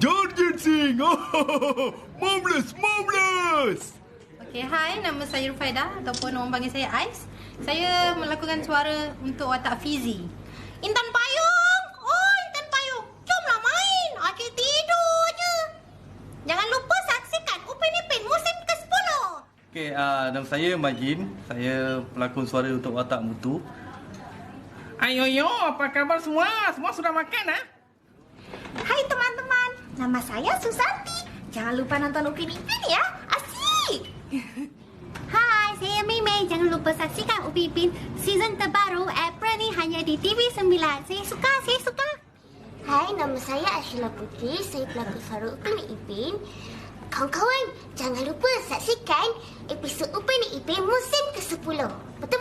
Jordan Singh. Marvelous. Okay, hai, nama saya Rufaida ataupun orang panggil saya Ais. Saya melakukan suara untuk watak Fizi. Intan Payung! Oh, Intan Payung! Jomlah main! Akhir tidur je. Jangan lupa saksikan Upin Ipin musim ke-10. Okay, nama saya Majin. Saya pelakon suara untuk watak Mutu. Ayo, apa kabar semua? Semua sudah makan, ha? Hai teman-teman, nama saya Susanti. Jangan lupa nonton Upin Ipin ya, asik. Hai, saya Mei. Jangan lupa saksikan Upin Ipin season terbaru April ni hanya di TV9. Saya suka. Hai, nama saya Ashila Putri. Saya pelakon suara Upin Ipin. Kawan-kawan, jangan lupa saksikan episod Upin Ipin musim ke-10. Betul.